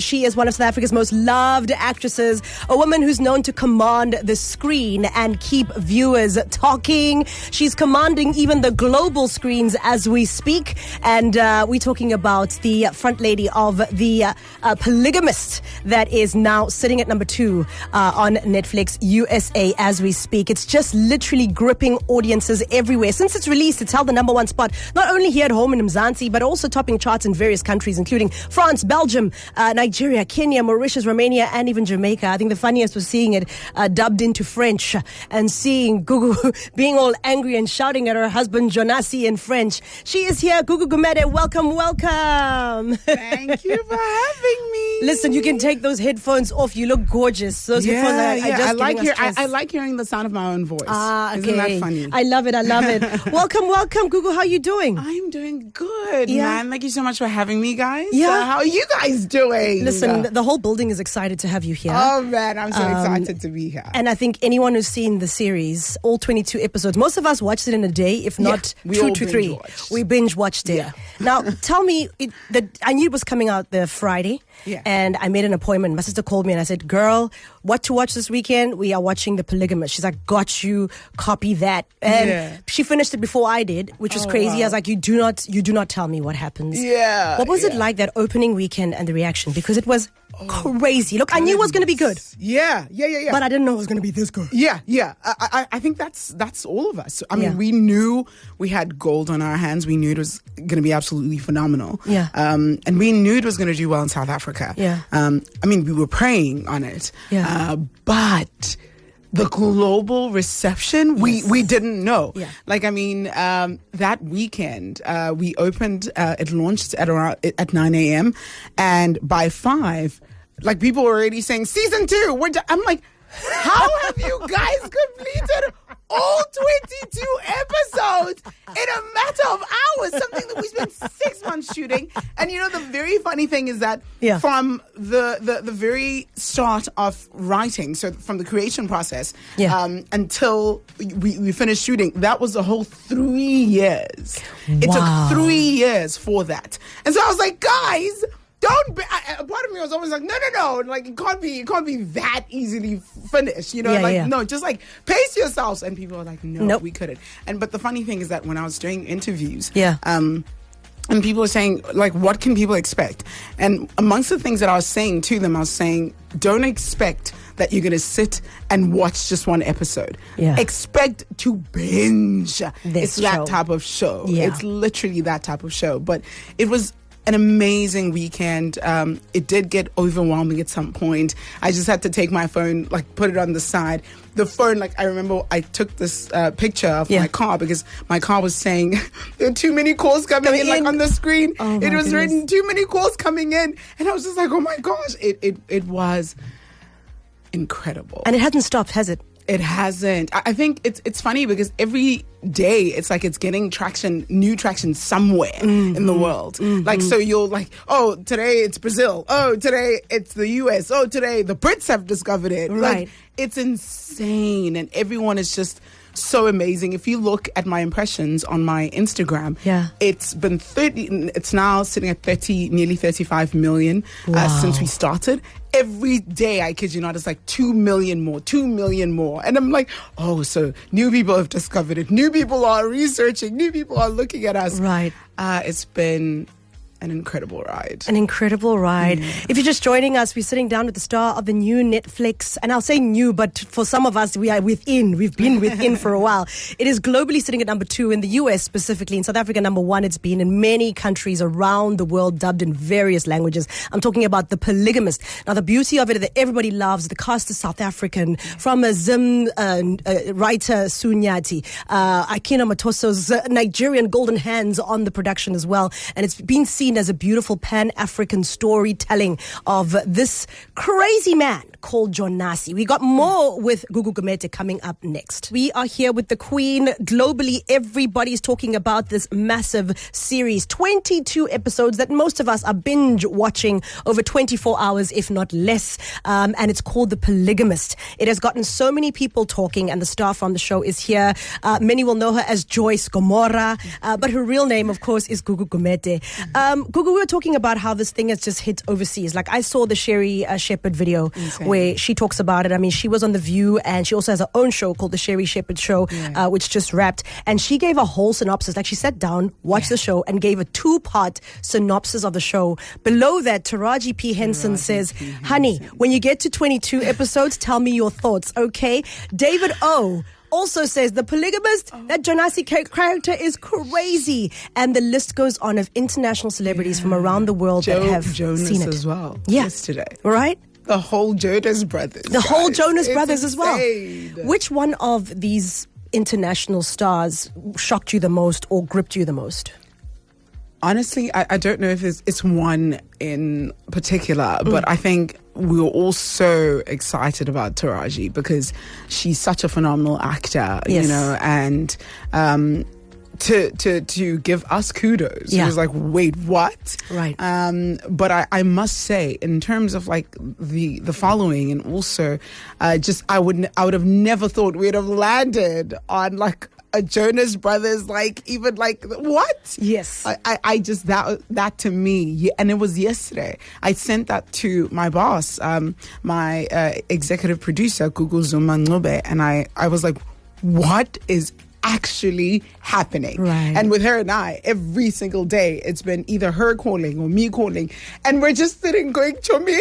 She is one of South Africa's most loved actresses, a woman who's known to command the screen and keep viewers talking. She's commanding even the global screens as we speak. And we're talking about the front lady of the Polygamist that is now sitting at number 2 on Netflix USA as we speak. It's just literally gripping audiences everywhere. Since it's released, it's held the number 1 spot, not only here at home in Mzansi, but also topping charts in various countries, including France, Belgium, Nigeria, Kenya, Mauritius, Romania, and even Jamaica. I think the funniest was seeing it dubbed into French and seeing Gugu being all angry and shouting at her husband Jonas in French. She is here, Gugu Gumede. Welcome, welcome. Thank you for having me. Listen, you can take those headphones off. You look gorgeous. Those headphones are just I like hearing the sound of my own voice. Okay. Isn't that funny? I love it. Welcome, Gugu. How are you doing? I'm doing good, man. Thank you so much for having me, guys. Yeah. How are you guys doing? Listen, the whole building is excited to have you here. Oh, man, I'm so excited to be here. And I think anyone who's seen the series, all 22 episodes, most of us watched it in a day, if not 2 to 3. We binge watched it. Yeah. Now, tell me, I knew it was coming out the Friday, and I made an appointment. My sister called me and I said, girl, what to watch this weekend? We are watching The Polygamist. She's like, got you, copy that. And she finished it before I did, which was crazy. Wow. I was like, you do not tell me what happens. Yeah. What was it like that opening weekend and the reaction? Because it was crazy. Look, I knew it was going to be good. Yeah. But I didn't know it was going to be this good. Yeah. I think that's all of us. I mean, we knew we had gold on our hands. We knew it was going to be absolutely phenomenal. Yeah. And we knew it was going to do well in South Africa. Yeah. I mean, we were praying on it. Yeah. But the global reception, we didn't know. Yeah. Like, I mean, that weekend, we opened, it launched at 9 a.m. And by 5, like, people were already saying, season 2, I'm like, how have you guys completed all 22 episodes in a matter of hours? Something that we spent 6 months shooting. And, the very funny thing is that from the very start of writing, so from the creation process until we finished shooting, that was a whole 3 years. Wow. It took 3 years for that. And so I was like, guys, a part of me was always like, no, like it can't be that easily finished, no, just like pace yourselves. And people were like, nope. We couldn't. But the funny thing is that when I was doing interviews, and people were saying, like, what can people expect? And amongst the things that I was saying to them, I was saying, don't expect that you're going to sit and watch just one episode. Yeah. Expect to binge. It's that type of show. Yeah. It's literally that type of show. But it was an amazing weekend. It did get overwhelming at some point. I just had to take my phone, like, put it on the side. The phone, like, I remember I took this picture of my car because my car was saying there are too many calls coming in, like, on the screen. It was written, too many calls coming in. And I was just like, oh my gosh. It was incredible. And it hasn't stopped, has it? It hasn't. I think it's funny because every day it's like it's getting new traction somewhere in the world. Mm-hmm. Like, so you'll like, oh, today it's Brazil. Oh, today it's the US. Oh, today the Brits have discovered it. Right. Like, it's insane. And everyone is just so amazing. If you look at my impressions on my Instagram, it's been 30, it's now sitting at 30, nearly 35 million since we started. Every day, I kid you not, it's like 2 million more. And I'm like, oh, so new people have discovered it. New people are researching. New people are looking at us. Right. It's been an incredible ride. If you're just joining us, we're sitting down with the star of the new Netflix, and I'll say new, but for some of us, we've been within for a while. It is globally sitting at number 2 in the US specifically. In South Africa, number 1. It's been in many countries around the world, dubbed in various languages. I'm talking about The Polygamist. Now, the beauty of it that everybody loves, the cast is South African, from a Zim writer, Sunyati, Akina Matoso's Nigerian golden hands on the production as well. And it's been seen as a beautiful Pan-African storytelling of this crazy man called Jonas. We got more with Gugu Gumede coming up next. We are here with the Queen. Globally, everybody's talking about this massive series. 22 episodes that most of us are binge watching over 24 hours, if not less. And it's called The Polygamist. It has gotten so many people talking, and the star from the show is here. Many will know her as Joyce Gomora, but her real name, of course, is Gugu Gumede. Gugu, we were talking about how this thing has just hit overseas. Like, I saw the Sherry Shepherd video where she talks about it. I mean, she was on The View, and she also has her own show called The Sherry Shepherd Show, which just wrapped. And she gave a whole synopsis. Like, she sat down, watched the show, and gave a 2-part synopsis of the show. Below that, Taraji P. Henson says, honey, when you get to 22 episodes, tell me your thoughts, okay? David O. also says the Polygamist, that Jonas character is crazy. And the list goes on of international celebrities from around the world that have Jonas seen it. as well. Yeah. Yesterday. Right? The whole Jonas Brothers. The whole Jonas Brothers as well. insane. Which one of these international stars shocked you the most or gripped you the most? Honestly, I don't know if it's one in particular, but I think we were all so excited about Taraji because she's such a phenomenal actor, you know, and to give us kudos. It was like, wait, what? Right. But I must say, in terms of like the following, and also just I would have never thought we'd have landed on like a Jonas Brothers, like even like what? Yes. I just that to me, and it was yesterday. I sent that to my boss, my executive producer, Gugu Gumede, and I was like, what is actually happening? Right. And with her and I, every single day, it's been either her calling or me calling, and we're just sitting going, Chomi,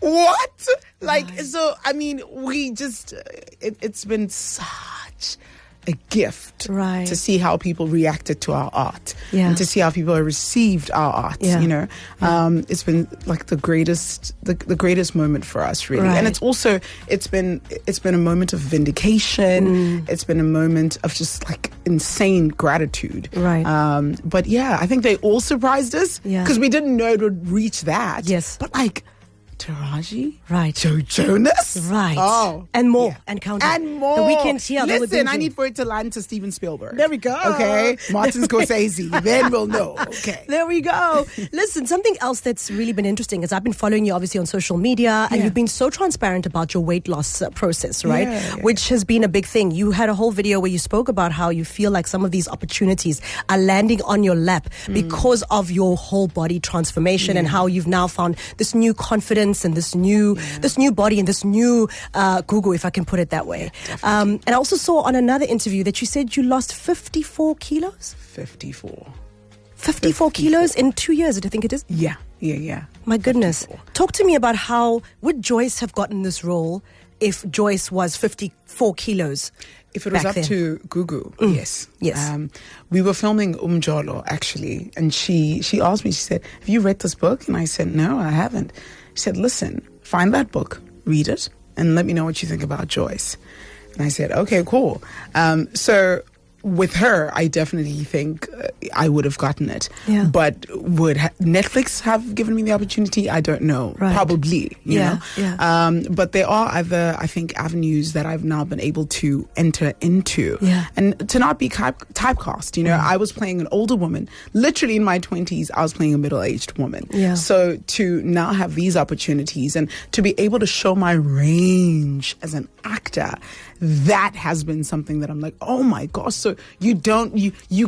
what? Like, so I mean, we just it's been such a gift to see how people reacted to our art and to see how people have received our art, you know. It's been like the greatest moment for us, really. And it's also it's been a moment of vindication. It's been a moment of just like insane gratitude, but yeah, I think they all surprised us because we didn't know it would reach that. But like Taraji, Jonas, and more, and counting, and more. The weekend here. Listen, I need for it to land to Steven Spielberg. There we go. Okay, Martin Scorsese. Then we'll know. Okay, there we go. Listen, something else that's really been interesting is I've been following you obviously on social media, and you've been so transparent about your weight loss process, right? Which has been a big thing. You had a whole video where you spoke about how you feel like some of these opportunities are landing on your lap because of your whole body transformation and how you've now found this new confidence and this new body and this new Gugu, if I can put it that way. And I also saw on another interview that you said you lost 54 kilos? 54 kilos in 2 years, I think it is? Yeah. My goodness. 54. Talk to me about how would Joyce have gotten this role if Joyce was 54 kilos? If it was up to Gugu, yes. We were filming Umjolo, actually, and she asked me, she said, have you read this book? And I said, no, I haven't. She said, listen, find that book, read it, and let me know what you think about Joyce. And I said, okay, cool. So with her, I definitely think I would have gotten it. But would Netflix have given me the opportunity? I don't know. Probably, you know. But there are other, I think, avenues that I've now been able to enter into. And to not be typecast, you know. I was playing an older woman. Literally in my 20s, I was playing a middle-aged woman. So to now have these opportunities and to be able to show my range as an actor, that has been something that I'm like, oh my gosh. So you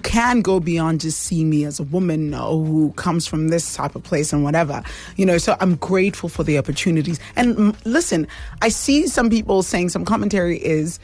can go beyond just seeing me as a woman who comes from this type of place and whatever, you know. So I'm grateful for the opportunities. And listen, I see some people saying, some commentary is,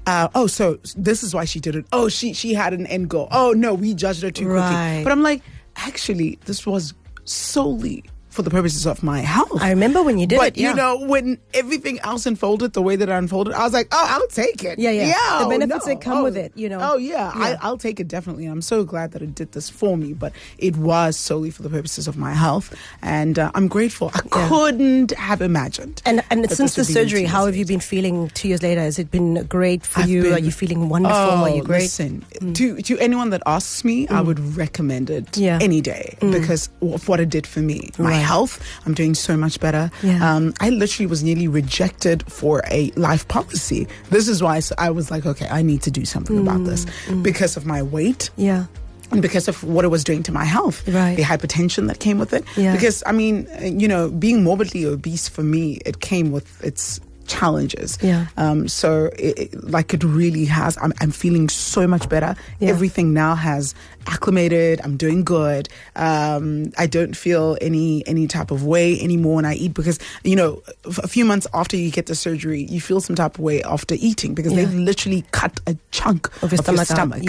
oh, so this is why she did it. Oh, she had an end goal. Oh no, we judged her too quickly. But I'm like, actually, this was solely for the purposes of my health. I remember when you did it. But, you know, when everything else unfolded the way that it unfolded, I was like, oh, I'll take it. The benefits that come with it, you know. I'll take it definitely. I'm so glad that it did this for me, but it was solely for the purposes of my health. And I'm grateful. I couldn't have imagined. And since the surgery, how have you been feeling 2 years later? Has it been great for you? Are you feeling wonderful? Are you great? Listen, to anyone that asks me, I would recommend it any day because of what it did for me. My health, I'm doing so much better. I literally was nearly rejected for a life policy. This is why I was like, okay, I need to do something about this because of my weight. And because of what it was doing to my health, the hypertension that came with it. Because, I mean, you know, being morbidly obese for me, it came with its challenges. Yeah. So it really has. I'm feeling so much better. Yeah. Everything now has acclimated. I'm doing good. I don't feel any type of way anymore when I eat, because a few months after you get the surgery, you feel some type of way after eating, because they've literally cut a chunk of your stomach.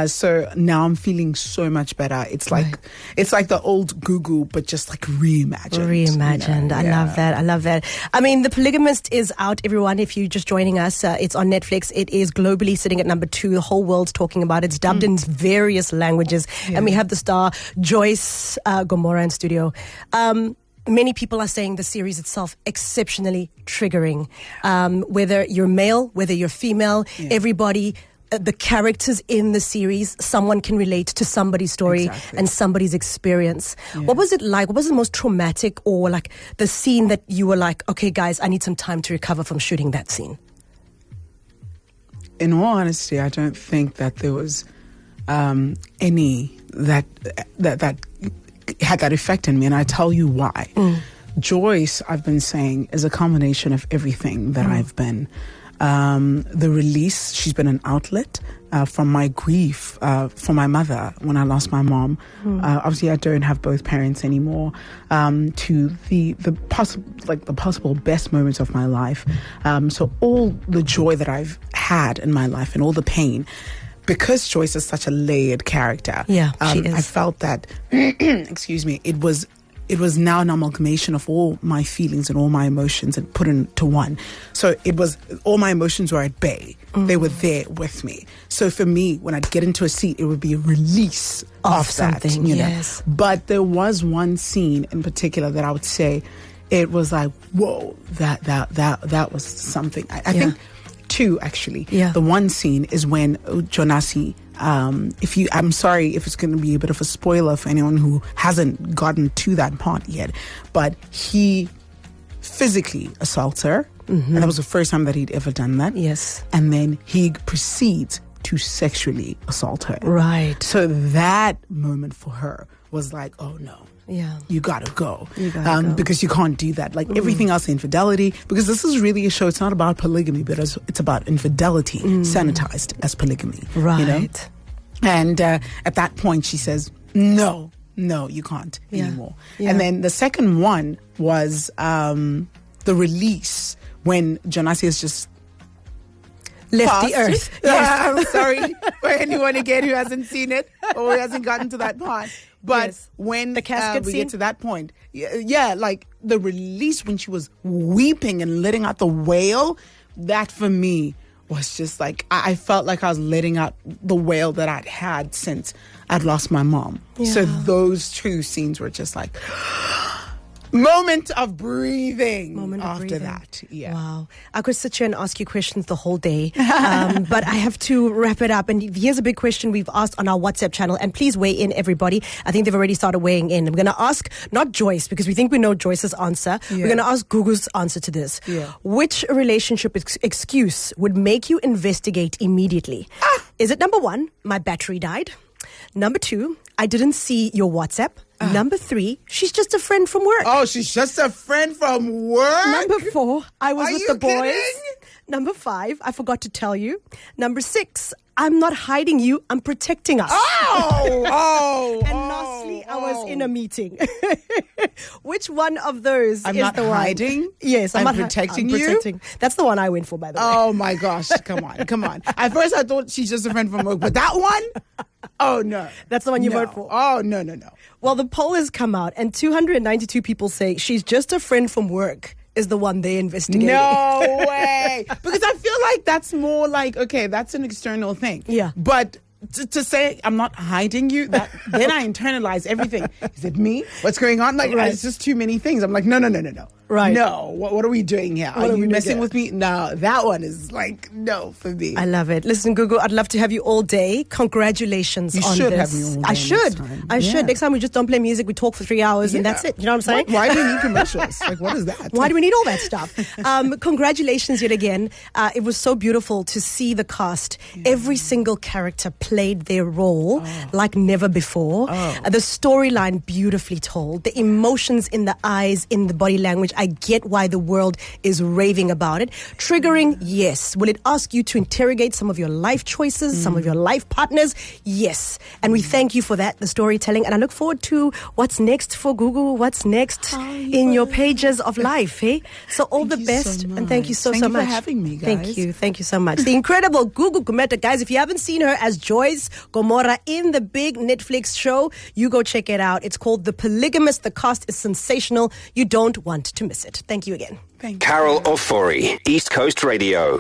So now I'm feeling so much better. It's like the old Gugu, but just like reimagined. I love that. I mean, The Polygamist is out, everyone. If you're just joining us, it's on Netflix. It is globally sitting at number 2. The whole world's talking about it. It's dubbed in various languages, and we have the star Joyce Gomora in studio. Many people are saying the series itself exceptionally triggering. Whether you're male, whether you're female, everybody. The characters in the series, someone can relate to somebody's story and somebody's experience. Yeah. What was it like? What was the most traumatic, or like the scene that you were like, okay, guys, I need some time to recover from shooting that scene? In all honesty, I don't think that there was any that had that effect on me, and I tell you why. Joyce, I've been saying, is a combination of everything that I've been. The release, she's been an outlet from my grief for my mother when I lost my mom. Obviously, I don't have both parents anymore. To the possible best moments of my life. So all the joy that I've had in my life and all the pain. Because Joyce is such a layered character, she is. I felt that, excuse me, it was now an amalgamation of all my feelings and all my emotions and put into one. So it was, all my emotions were at bay. They were there with me. So for me, when I'd get into a seat, it would be a release of something, that, But there was one scene in particular that I would say, it was like, whoa, that was something. I think two, actually. Yeah. The one scene is when Jonasi, I'm sorry if it's going to be a bit of a spoiler for anyone who hasn't gotten to that part yet, but he physically assaults her, and that was the first time that he'd ever done that. Yes. And then he proceeds to sexually assault her. Right. So that moment for her was like, oh no. Yeah. You gotta go. Because you can't do that. Like everything else, infidelity, because this is really a show, it's not about polygamy, but it's about infidelity, sanitized as polygamy. Right. You know? And at that point, she says, no, you can't anymore. Yeah. And then the second one was the release when Jonasi is just left the earth. Yes. I'm sorry for anyone again who hasn't seen it or who hasn't gotten to that part. But when the casket we scene? get to that point, like the release when she was weeping and letting out the wail, that for me was just like, I felt like I was letting out the wail that I'd had since I'd lost my mom. Yeah. So those two scenes were just like, moment of breathing after that. Yeah. Wow. I could sit here and ask you questions the whole day, but I have to wrap it up. And here's a big question we've asked on our WhatsApp channel, and please weigh in, everybody. I think they've already started weighing in. I'm going to ask, not Joyce, because we think we know Joyce's answer. Yeah. We're going to ask Gugu's answer to this. Yeah. Which relationship excuse would make you investigate immediately? Is it number 1, my battery died? Number 2, I didn't see your WhatsApp. Number 3, she's just a friend from work. Oh, she's just a friend from work? Number 4, I was with the boys. Kidding? Number 5, I forgot to tell you. Number 6, I'm not hiding you, I'm protecting us. And lastly, I was in a meeting. Which one of those I'm is not the one? hiding? Yes, I'm protecting you? protecting. That's the one I went for, by the way. Oh my gosh, come on. At first I thought she's just a friend from work, but that one? Oh no. That's the one you vote for? Oh, no. Well, the poll has come out, and 292 people say she's just a friend from work is the one they investigating. No way. Because I feel like that's more like, okay, that's an external thing. Yeah. But to say I'm not hiding you, then I internalize everything. Is it me? What's going on? Like, it's just too many things. I'm like, no. Right. No. What are we doing here? Are you messing with me? No, that one is like, no for me. I love it. Listen, Gugu, I'd love to have you all day. Congratulations on this. You should have me all day. I should. Next time we just don't play music. We talk for 3 hours and that's it. You know what I'm saying? Why do we need commercials? Like, what is that? Why do we need all that stuff? Congratulations yet again. It was so beautiful to see the cast. Yeah. Every single character played their role like never before. The storyline beautifully told. The emotions in the eyes, in the body language. I get why the world is raving about it. Triggering, yes. Will it ask you to interrogate some of your life choices, some of your life partners? Yes. And we thank you for that, the storytelling. And I look forward to what's next for Gugu, what's next in your pages of life. Hey? So all the best. And thank you so much. Thank you for having me, guys. Thank you so much. The incredible Gugu Gumede, guys. If you haven't seen her as Joyce Gomora in the big Netflix show, you go check it out. It's called The Polygamist. The cast is sensational. You don't want to miss it. Thank you again. Carol Ofori, East Coast Radio.